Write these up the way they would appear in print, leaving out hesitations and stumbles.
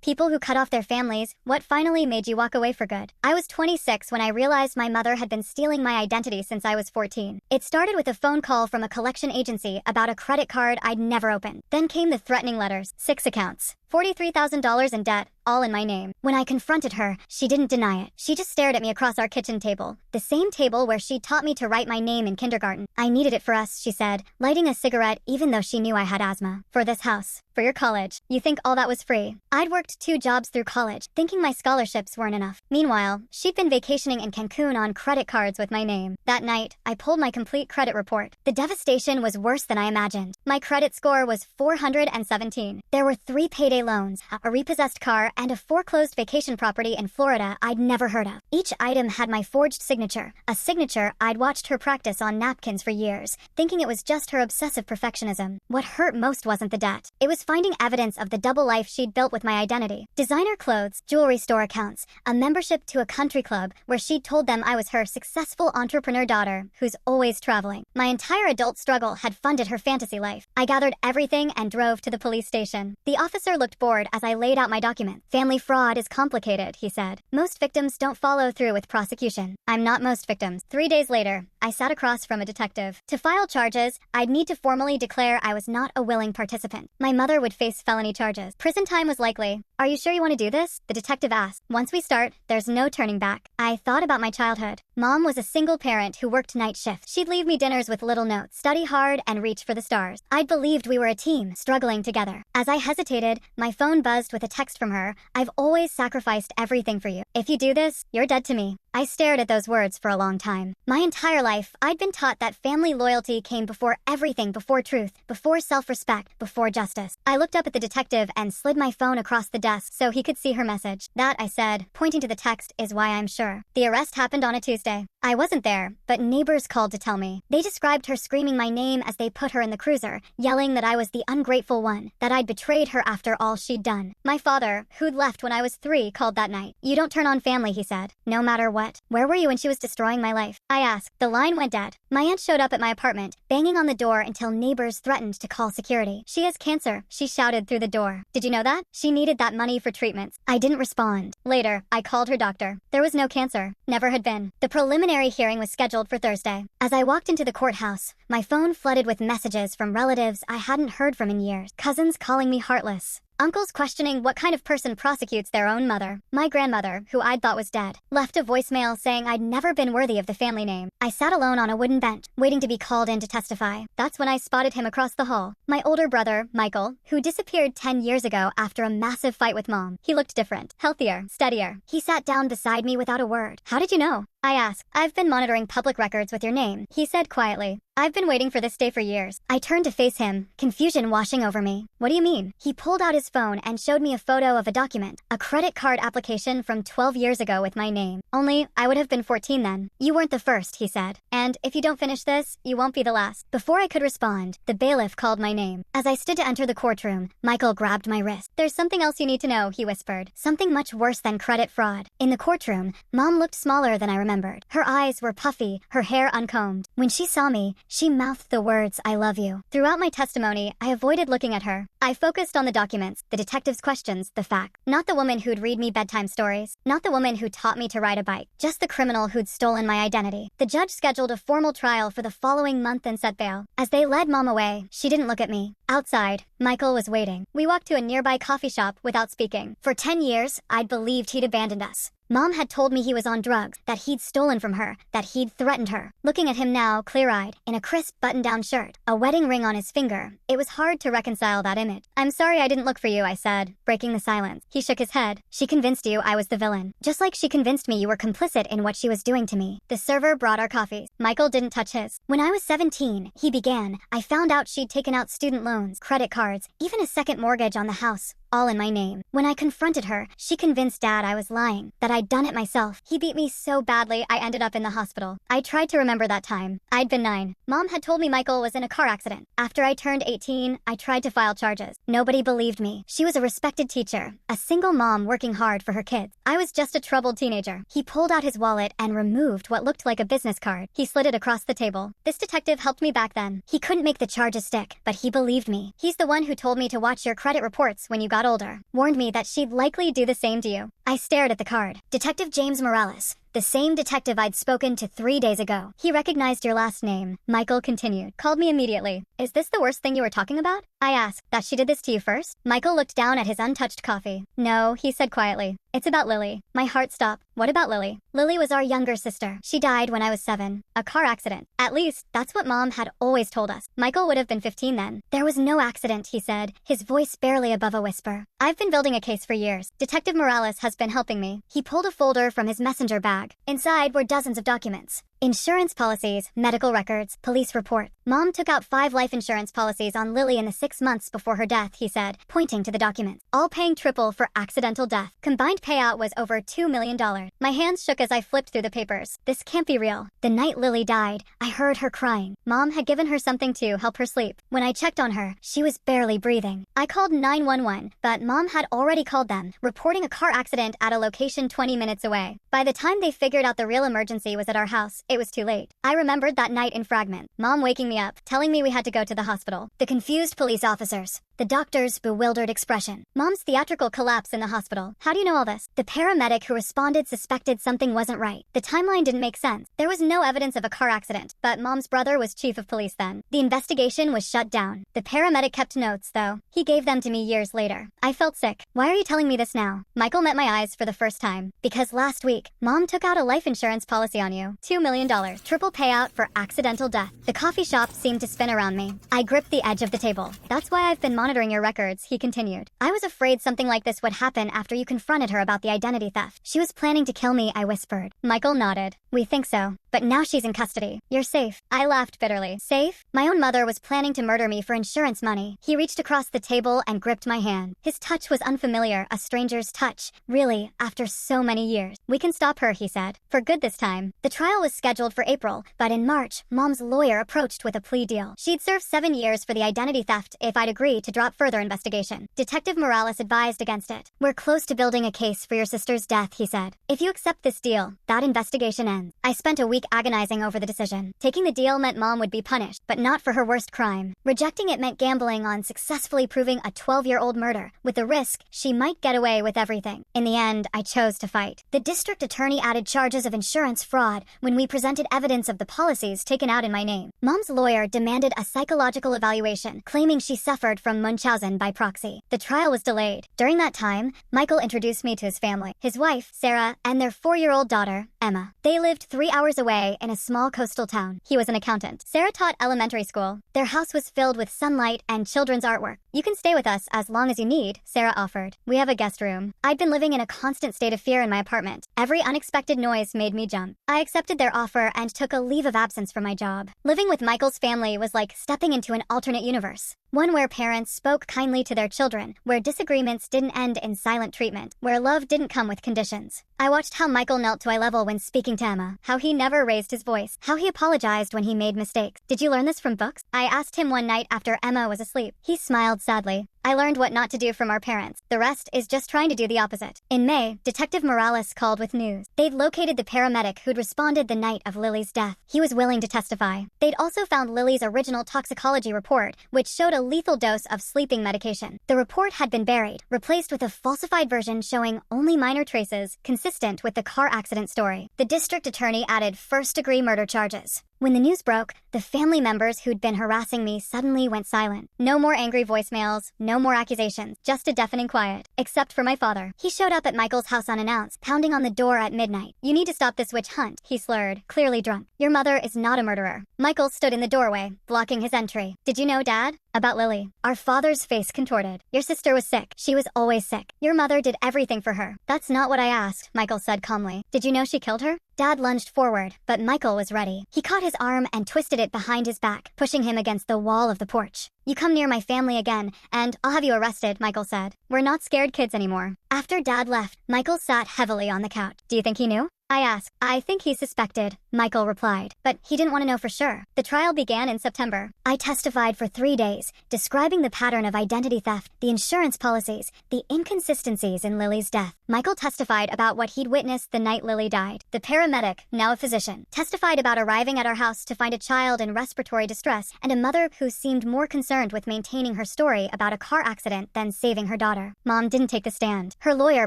People who cut off their families, what finally made you walk away for good? I was 26 when I realized my mother had been stealing my identity since I was 14. It started with a phone call from a collection agency about a credit card I'd never opened. Then came the threatening letters, 6 accounts, $43,000 in debt, all in my name. When I confronted her, she didn't deny it. She just stared at me across our kitchen table, the same table where she taught me to write my name in kindergarten. I needed it for us, she said, lighting a cigarette even though she knew I had asthma. For this house. For your college. You think all that was free? I'd worked 2 jobs through college, thinking my scholarships weren't enough. Meanwhile, she'd been vacationing in Cancun on credit cards with my name. That night, I pulled my complete credit report. The devastation was worse than I imagined. My credit score was 417. There were 3 payday loans, a repossessed car, and a foreclosed vacation property in Florida I'd never heard of. Each item had my forged signature, a signature I'd watched her practice on napkins for years, thinking it was just her obsessive perfectionism. What hurt most wasn't the debt. It was finding evidence of the double life she'd built with my identity. Designer clothes, jewelry store accounts, a membership to a country club where she'd told them I was her successful entrepreneur daughter who's always traveling. My entire adult struggle had funded her fantasy life. I gathered everything and drove to the police station. The officer looked bored as I laid out my documents. Family fraud is complicated, he said. Most victims don't follow through with prosecution. I'm not most victims. 3 days later, I sat across from a detective. To file charges, I'd need to formally declare I was not a willing participant. My mother would face felony charges. Prison time was likely. Are you sure you want to do this? The detective asked. Once we start, there's no turning back. I thought about my childhood. Mom was a single parent who worked night shift. She'd leave me dinners with little notes, study hard, and reach for the stars. I'd believed we were a team, struggling together. As I hesitated, my phone buzzed with a text from her. I've always sacrificed everything for you. If you do this, you're dead to me. I stared at those words for a long time. My entire life, I'd been taught that family loyalty came before everything, before truth, before self-respect, before justice. I looked up at the detective and slid my phone across the desk so he could see her message. That, I said, pointing to the text, is why I'm sure. The arrest happened on a Tuesday. I wasn't there, but neighbors called to tell me. They described her screaming my name as they put her in the cruiser, yelling that I was the ungrateful one, that I'd betrayed her after all she'd done. My father, who'd left when I was 3, called that night. You don't turn on family, he said. No matter what. Where were you when she was destroying my life? I asked. The line went dead. My aunt showed up at my apartment, banging on the door until neighbors threatened to call security. She has cancer, she shouted through the door. Did you know that? She needed that money for treatments. I didn't respond. Later, I called her doctor. There was no cancer. Never had been. The preliminary hearing was scheduled for Thursday. As I walked into the courthouse, my phone flooded with messages from relatives I hadn't heard from in years. Cousins calling me heartless. Uncles questioning what kind of person prosecutes their own mother. My grandmother, who I'd thought was dead, left a voicemail saying I'd never been worthy of the family name. I sat alone on a wooden bench, waiting to be called in to testify. That's when I spotted him across the hall. My older brother, Michael, who disappeared 10 years ago after a massive fight with Mom. He looked different, healthier, steadier. He sat down beside me without a word. How did you know? I asked. I've been monitoring public records with your name, he said quietly. I've been waiting for this day for years. I turned to face him, confusion washing over me. What do you mean? He pulled out his phone and showed me a photo of a document, a credit card application from 12 years ago with my name. Only, I would have been 14 then. You weren't the first, he said. And if you don't finish this, you won't be the last. Before I could respond, the bailiff called my name. As I stood to enter the courtroom, Michael grabbed my wrist. There's something else you need to know, he whispered. Something much worse than credit fraud. In the courtroom, Mom looked smaller than I remembered. Her eyes were puffy, her hair uncombed. When she saw me, she mouthed the words, I love you. Throughout my testimony, I avoided looking at her. I focused on the documents, the detective's questions, the facts. Not the woman who'd read me bedtime stories. Not the woman who taught me to ride a bike. Just the criminal who'd stolen my identity. The judge scheduled a formal trial for the following month and set bail. As they led Mom away, she didn't look at me. Outside, Michael was waiting. We walked to a nearby coffee shop without speaking. For 10 years, I'd believed he'd abandoned us. Mom had told me he was on drugs, that he'd stolen from her, that he'd threatened her. Looking at him now, clear-eyed, in a crisp button-down shirt, a wedding ring on his finger, it was hard to reconcile that image. I'm sorry I didn't look for you, I said, breaking the silence. He shook his head. She convinced you I was the villain. Just like she convinced me you were complicit in what she was doing to me. The server brought our coffees. Michael didn't touch his. When I was 17, he began. I found out she'd taken out student loans, credit cards, even a second mortgage on the house. All in my name. When I confronted her, she convinced Dad I was lying, that I'd done it myself. He beat me so badly I ended up in the hospital. I tried to remember that time. I'd been 9. Mom had told me Michael was in a car accident. After I turned 18, I tried to file charges. Nobody believed me. She was a respected teacher, a single mom working hard for her kids. I was just a troubled teenager. He pulled out his wallet and removed what looked like a business card. He slid it across the table. This detective helped me back then. He couldn't make the charges stick, but he believed me. He's the one who told me to watch your credit reports when you got got older, warned me that she'd likely do the same to you. I stared at the card. Detective James Morales. The same detective I'd spoken to 3 days ago. He recognized your last name. Michael continued. Called me immediately. Is this the worst thing you were talking about? I asked. That she did this to you first? Michael looked down at his untouched coffee. No, he said quietly. It's about Lily. My heart stopped. What about Lily? Lily was our younger sister. She died when I was 7. A car accident. At least, that's what Mom had always told us. Michael would have been 15 then. There was no accident, he said, his voice barely above a whisper. I've been building a case for years. Detective Morales has been helping me. He pulled a folder from his messenger bag. Inside were dozens of documents. Insurance policies, medical records, police report. Mom took out 5 life insurance policies on Lily in the 6 months before her death, he said, pointing to the documents. All paying triple for accidental death. Combined payout was over $2 million. My hands shook as I flipped through the papers. This can't be real. The night Lily died, I heard her crying. Mom had given her something to help her sleep. When I checked on her, she was barely breathing. I called 911, but Mom had already called them, reporting a car accident at a location 20 minutes away. By the time they figured out the real emergency was at our house, it was too late. I remembered that night in fragment. Mom waking me up, telling me we had to go to the hospital. The confused police officers. The doctor's bewildered expression. Mom's theatrical collapse in the hospital. How do you know all this? The paramedic who responded suspected something wasn't right. The timeline didn't make sense. There was no evidence of a car accident, but Mom's brother was chief of police then. The investigation was shut down. The paramedic kept notes, though. He gave them to me years later. I felt sick. Why are you telling me this now? Michael met my eyes for the first time. Because last week, Mom took out a life insurance policy on you. $2 million. Triple payout for accidental death. The coffee shop seemed to spin around me. I gripped the edge of the table. That's why I've been monitoring your records, he continued. I was afraid something like this would happen after you confronted her about the identity theft. She was planning to kill me, I whispered. Michael nodded. We think so. But now she's in custody. You're safe. I laughed bitterly. Safe? My own mother was planning to murder me for insurance money. He reached across the table and gripped my hand. His touch was unfamiliar, a stranger's touch. Really, after so many years. We can stop her, he said. For good this time. The trial was scheduled for April, but in March, Mom's lawyer approached with a plea deal. She'd serve 7 years for the identity theft if I'd agree to drop further investigation. Detective Morales advised against it. We're close to building a case for your sister's death, he said. If you accept this deal, that investigation ends. I spent a week agonizing over the decision. Taking the deal meant Mom would be punished, but not for her worst crime. Rejecting it meant gambling on successfully proving a 12-year-old murder, with the risk she might get away with everything. In the end, I chose to fight. The district attorney added charges of insurance fraud when we presented evidence of the policies taken out in my name. Mom's lawyer demanded a psychological evaluation, claiming she suffered from Munchausen by proxy. The trial was delayed. During that time, Michael introduced me to his family, his wife, Sarah, and their 4-year-old daughter, Emma. They lived 3 hours away in a small coastal town. He was an accountant. Sarah taught elementary school. Their house was filled with sunlight and children's artwork. You can stay with us as long as you need, Sarah offered. We have a guest room. I'd been living in a constant state of fear in my apartment. Every unexpected noise made me jump. I accepted their offer and took a leave of absence from my job. Living with Michael's family was like stepping into an alternate universe. One where parents spoke kindly to their children, where disagreements didn't end in silent treatment, where love didn't come with conditions. I watched how Michael knelt to eye level when speaking to Emma, how he never raised his voice, how he apologized when he made mistakes. Did you learn this from books? I asked him one night after Emma was asleep. He smiled sadly. I learned what not to do from our parents. The rest is just trying to do the opposite. In May, Detective Morales called with news. They'd located the paramedic who'd responded the night of Lily's death. He was willing to testify. They'd also found Lily's original toxicology report, which showed a lethal dose of sleeping medication. The report had been buried, replaced with a falsified version showing only minor traces, consistent with the car accident story. The district attorney added first-degree murder charges. When the news broke, the family members who'd been harassing me suddenly went silent. No more angry voicemails, no more accusations, just a deafening quiet. Except for my father. He showed up at Michael's house unannounced, pounding on the door at midnight. You need to stop this witch hunt, he slurred, clearly drunk. Your mother is not a murderer. Michael stood in the doorway, blocking his entry. Did you know, Dad? About Lily. Our father's face contorted. Your sister was sick. She was always sick. Your mother did everything for her. That's not what I asked, Michael said calmly. Did you know she killed her? Dad lunged forward, but Michael was ready. He caught his arm and twisted it behind his back, pushing him against the wall of the porch. You come near my family again, and I'll have you arrested, Michael said. We're not scared kids anymore. After Dad left, Michael sat heavily on the couch. Do you think he knew? I asked. I think he suspected, Michael replied, but he didn't want to know for sure. The trial began in September. I testified for 3 days, describing the pattern of identity theft, the insurance policies, the inconsistencies in Lily's death. Michael testified about what he'd witnessed the night Lily died. The paramedic, now a physician, testified about arriving at our house to find a child in respiratory distress and a mother who seemed more concerned concerned with maintaining her story about a car accident than saving her daughter. Mom didn't take the stand. Her lawyer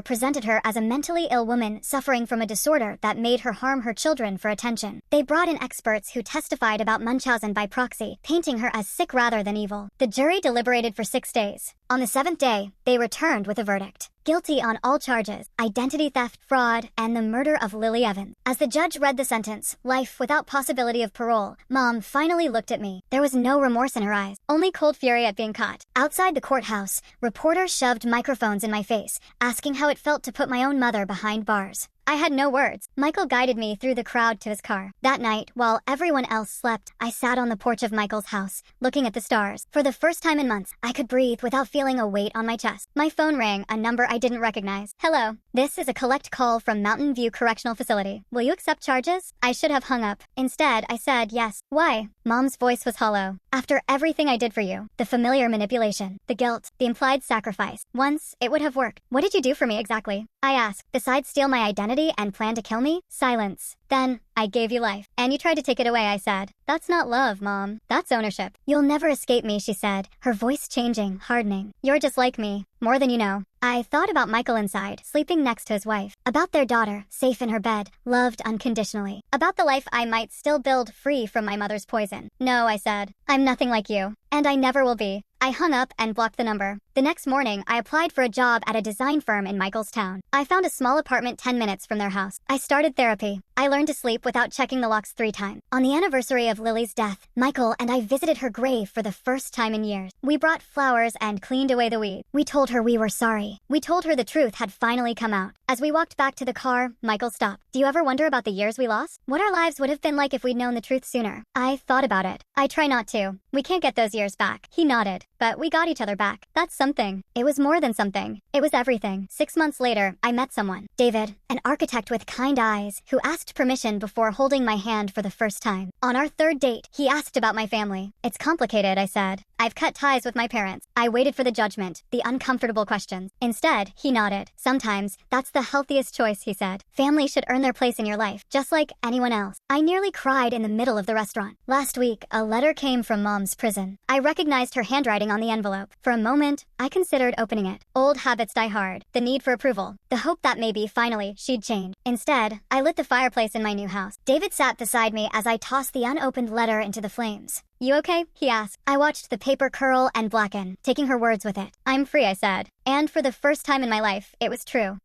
presented her as a mentally ill woman suffering from a disorder that made her harm her children for attention. They brought in experts who testified about Munchausen by proxy, painting her as sick rather than evil. The jury deliberated for 6 days. On the 7th day, they returned with a verdict. Guilty on all charges, identity theft, fraud, and the murder of Lily Evans. As the judge read the sentence, life without possibility of parole, Mom finally looked at me. There was no remorse in her eyes, only cold fury at being caught. Outside the courthouse, reporters shoved microphones in my face, asking how it felt to put my own mother behind bars. I had no words. Michael guided me through the crowd to his car. That night, while everyone else slept, I sat on the porch of Michael's house, looking at the stars. For the first time in months, I could breathe without feeling a weight on my chest. My phone rang, a number I didn't recognize. Hello, this is a collect call from Mountain View Correctional Facility. Will you accept charges? I should have hung up. Instead, I said yes. Why? Mom's voice was hollow. After everything I did for you, the familiar manipulation, the guilt, the implied sacrifice, once it would have worked. What did you do for me exactly? I asked. Besides steal my identity and plan to kill me? Silence. Then, I gave you life. And you tried to take it away, I said. That's not love, Mom. That's ownership. You'll never escape me, she said, her voice changing, hardening. You're just like me. More than you know. I thought about Michael inside, sleeping next to his wife. About their daughter, safe in her bed, loved unconditionally. About the life I might still build free from my mother's poison. No, I said. I'm nothing like you. And I never will be. I hung up and blocked the number. The next morning, I applied for a job at a design firm in Michael's town. I found a small apartment 10 minutes from their house. I started therapy. I learned to sleep without checking the locks 3 times. On the anniversary of Lily's death, Michael and I visited her grave for the first time in years. We brought flowers and cleaned away the weeds. We told her we were sorry. We told her the truth had finally come out. As we walked back to the car, Michael stopped. Do you ever wonder about the years we lost? What our lives would have been like if we'd known the truth sooner? I thought about it. I try not to. We can't get those years back. He nodded. But we got each other back. That's something. It was more than something. It was everything. 6 months later, I met someone. David, an architect with kind eyes, who asked permission before holding my hand for the first time. On our 3rd date, he asked about my family. It's complicated, I said. I've cut ties with my parents. I waited for the judgment, the uncomfortable questions. Instead, he nodded. Sometimes, that's the healthiest choice, he said. Family should earn their place in your life, just like anyone else. I nearly cried in the middle of the restaurant. Last week, a letter came from Mom's prison. I recognized her handwriting on the envelope. For a moment, I considered opening it. Old habits die hard. The need for approval. The hope that maybe, finally, she'd change. Instead, I lit the fireplace in my new house. David sat beside me as I tossed the unopened letter into the flames. You okay? He asked. I watched the paper curl and blacken, taking her words with it. I'm free, I said. And for the first time in my life, it was true.